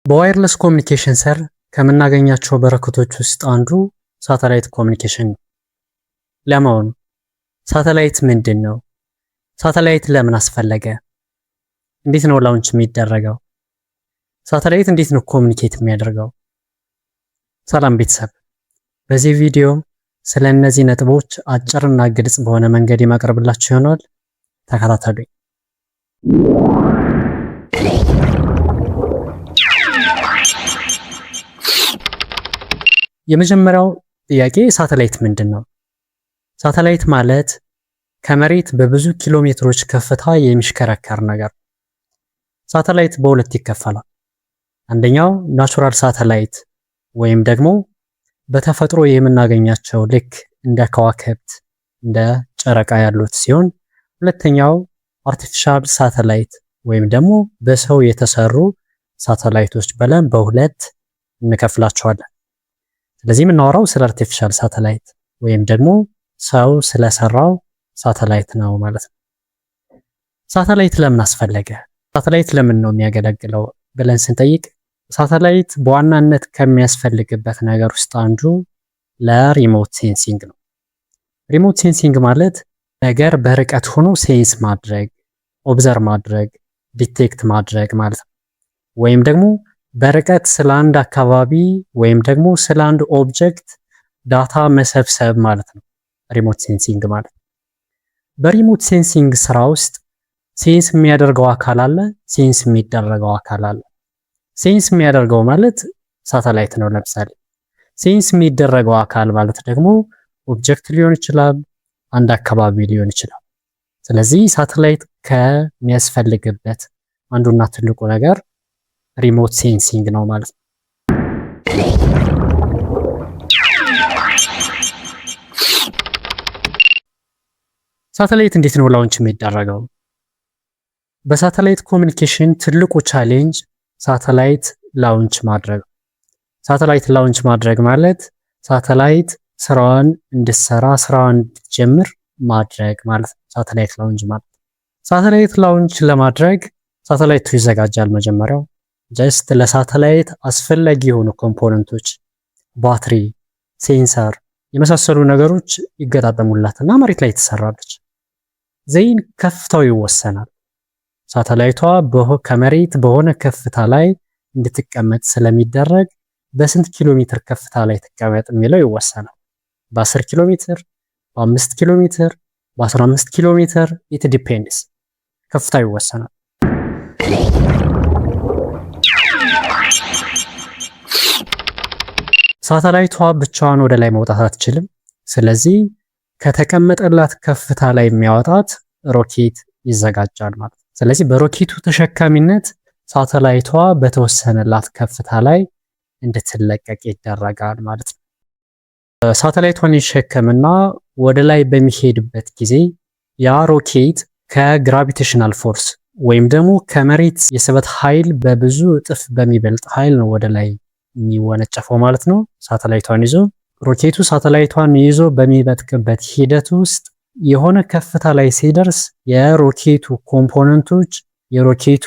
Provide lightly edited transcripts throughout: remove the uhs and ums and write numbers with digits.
በዋየርለስ ኮሚኒኬሽን ስር ከምናገኛቸው በረከቶች ውስጥ አንዱ ሳተላይት ኮሚኒኬሽን ነው። ለመሆኑ ሳተላይት ምንድን ነው? ሳተላይት ለምን አስፈለገ? እንዴት ነው ላውንች የሚደረገው? ሳተላይት እንዴት ነው ኮሚኒኬት የሚያደርገው? ሰላም ቤተሰብ፣ በዚህ ቪዲዮ ስለ እነዚህ ነጥቦች አጭርና ግልጽ በሆነ መንገድ የማቀርብላችሁ ይሆናል። ተከታተሉኝ። የመጀመሪያው ጥያቄ ሳተላይት ምንድን ነው? ሳተላይት ማለት ከመሬት በብዙ ኪሎ ሜትሮች ከፍታ የሚሽከረከር ነገር። ሳተላይት በሁለት ይከፈላል። አንደኛው ናቹራል ሳተላይት ወይም ደግሞ በተፈጥሮ የምናገኛቸው ልክ እንደ ከዋክብት እንደ ጨረቃ ያሉት ሲሆን፣ ሁለተኛው አርቲፊሻል ሳተላይት ወይም ደግሞ በሰው የተሰሩ ሳተላይቶች ብለን በሁለት እንከፍላቸዋለን። ስለዚህ የምናወራው ስለ አርቲፊሻል ሳተላይት ወይም ደግሞ ሰው ስለሰራው ሳተላይት ነው ማለት ነው። ሳተላይት ለምን አስፈለገ? ሳተላይት ለምን ነው የሚያገለግለው ብለን ስንጠይቅ ሳተላይት በዋናነት ከሚያስፈልግበት ነገር ውስጥ አንዱ ለሪሞት ሴንሲንግ ነው። ሪሞት ሴንሲንግ ማለት ነገር በርቀት ሆኖ ሴንስ ማድረግ፣ ኦብዘርቭ ማድረግ፣ ዲቴክት ማድረግ ማለት ነው። ወይም ደግሞ በርቀት ስለ አንድ አካባቢ ወይም ደግሞ ስለ አንድ ኦብጀክት ዳታ መሰብሰብ ማለት ነው ሪሞት ሴንሲንግ ማለት። በሪሞት ሴንሲንግ ስራ ውስጥ ሴንስ የሚያደርገው አካል አለ፣ ሴንስ የሚደረገው አካል አለ። ሴንስ የሚያደርገው ማለት ሳተላይት ነው። ለምሳሌ ሴንስ የሚደረገው አካል ማለት ደግሞ ኦብጀክት ሊሆን ይችላል፣ አንድ አካባቢ ሊሆን ይችላል። ስለዚህ ሳተላይት ከሚያስፈልግበት አንዱና ትልቁ ነገር ሪሞት ሴንሲንግ ነው ማለት ነው። ሳተላይት እንዴት ነው ላውንች የሚደረገው? በሳተላይት ኮሚኒኬሽን ትልቁ ቻሌንጅ ሳተላይት ላውንች ማድረግ። ሳተላይት ላውንች ማድረግ ማለት ሳተላይት ስራዋን እንድትሰራ ስራዋን እንድትጀምር ማድረግ ማለት ነው። ሳተላይት ላውንች ማለት ሳተላይት ላውንች ለማድረግ ሳተላይቱ ይዘጋጃል። መጀመሪያው ጀስት ለሳተላይት አስፈላጊ የሆኑ ኮምፖነንቶች ባትሪ፣ ሴንሰር የመሳሰሉ ነገሮች ይገጣጠሙላትና መሬት ላይ ትሰራለች። ዘይን ከፍታው ይወሰናል። ሳተላይቷ ከመሬት በሆነ ከፍታ ላይ እንድትቀመጥ ስለሚደረግ በስንት ኪሎ ሜትር ከፍታ ላይ ትቀመጥ የሚለው ይወሰናል። በ10 ኪሎ ሜትር፣ በ5 ኪሎ ሜትር፣ በ15 ኪሎ ሜትር ኢት ዲፔንድስ፣ ከፍታው ይወሰናል። ሳተላይቷ ብቻዋን ወደ ላይ መውጣት አትችልም። ስለዚህ ከተቀመጠላት ከፍታ ላይ የሚያወጣት ሮኬት ይዘጋጃል ማለት ነው። ስለዚህ በሮኬቱ ተሸካሚነት ሳተላይቷ በተወሰነላት ከፍታ ላይ እንድትለቀቅ ይደረጋል ማለት ነው። ሳተላይቷን ይሸከምና ወደ ላይ በሚሄድበት ጊዜ ያ ሮኬት ከግራቪቴሽናል ፎርስ ወይም ደግሞ ከመሬት የስበት ኃይል በብዙ እጥፍ በሚበልጥ ኃይል ነው ወደ ላይ የሚወነጨፈው ማለት ነው። ሳተላይቷን ይዞ ሮኬቱ ሳተላይቷን ይዞ በሚበጥቅበት ሂደት ውስጥ የሆነ ከፍታ ላይ ሲደርስ የሮኬቱ ኮምፖነንቶች የሮኬቱ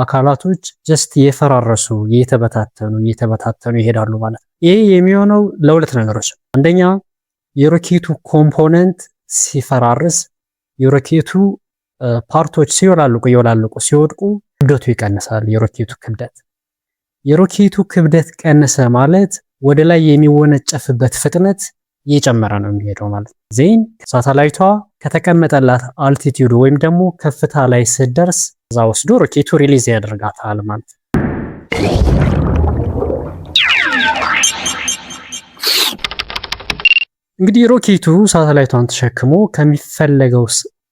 አካላቶች ጀስት የፈራረሱ የተበታተኑ ይሄዳሉ ማለት ነው። ይሄ የሚሆነው ለሁለት ነገሮች፣ አንደኛ የሮኬቱ ኮምፖነንት ሲፈራርስ የሮኬቱ ፓርቶች ሲወላልቁ ሲወድቁ ክብደቱ ይቀንሳል። የሮኬቱ ክብደት ቀነሰ ማለት ወደ ላይ የሚወነጨፍበት ፍጥነት እየጨመረ ነው የሚሄደው ማለት ነው። ዜን ሳተላይቷ ከተቀመጠላት አልቲቲዩድ ወይም ደግሞ ከፍታ ላይ ስትደርስ እዛ ወስዶ ሮኬቱ ሪሊዝ ያደርጋታል ማለት ነው። እንግዲህ ሮኬቱ ሳተላይቷን ተሸክሞ ከሚፈለገው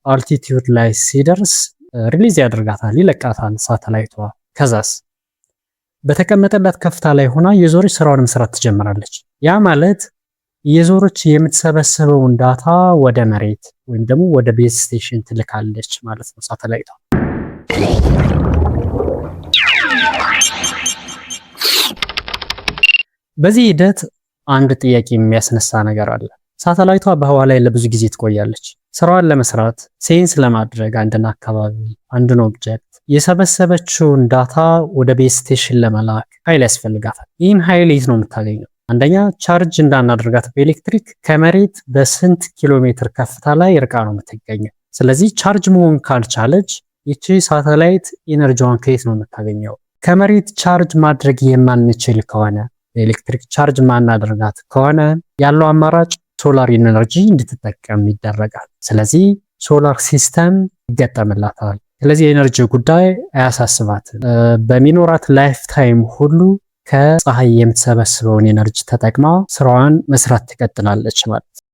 አልቲቲዩድ ላይ ሲደርስ ሪሊዝ ያደርጋታል፣ ይለቃታል ሳተላይቷ። ከዛስ በተቀመጠላት ከፍታ ላይ ሆና የዞረች ስራውን መስራት ትጀምራለች። ያ ማለት የዞረች የምትሰበሰበውን ዳታ ወደ መሬት ወይም ደግሞ ወደ ቤዝ ስቴሽን ትልካለች ማለት ነው ሳተላይቷ። በዚህ ሂደት አንድ ጥያቄ የሚያስነሳ ነገር አለ። ሳተላይቷ በህዋ ላይ ለብዙ ጊዜ ትቆያለች። ስራዋን ለመስራት ሴንስ ለማድረግ አንድን አካባቢ አንድን ኦብጀክት የሰበሰበችውን ዳታ ወደ ቤዝ ስቴሽን ለመላክ ኃይል ያስፈልጋታል። ይህን ኃይል የት ነው የምታገኘው? አንደኛ ቻርጅ እንዳናደርጋት በኤሌክትሪክ ከመሬት በስንት ኪሎ ሜትር ከፍታ ላይ ርቃ ነው የምትገኘው። ስለዚህ ቻርጅ መሆን ካልቻለች ይቺ ሳተላይት ኢነርጂዋን ከየት ነው የምታገኘው? ከመሬት ቻርጅ ማድረግ የማንችል ከሆነ ኤሌክትሪክ ቻርጅ ማናደርጋት ከሆነ ያለው አማራጭ ሶላር ኢነርጂ እንድትጠቀም ይደረጋል። ስለዚህ ሶላር ሲስተም ይገጠምላታል። ስለዚህ የኤነርጂ ጉዳይ አያሳስባትም። በሚኖራት ላይፍ ታይም ሁሉ ከፀሐይ የምትሰበስበውን ኤነርጂ ተጠቅማ ስራዋን መስራት ትቀጥላለች ማለት ነው።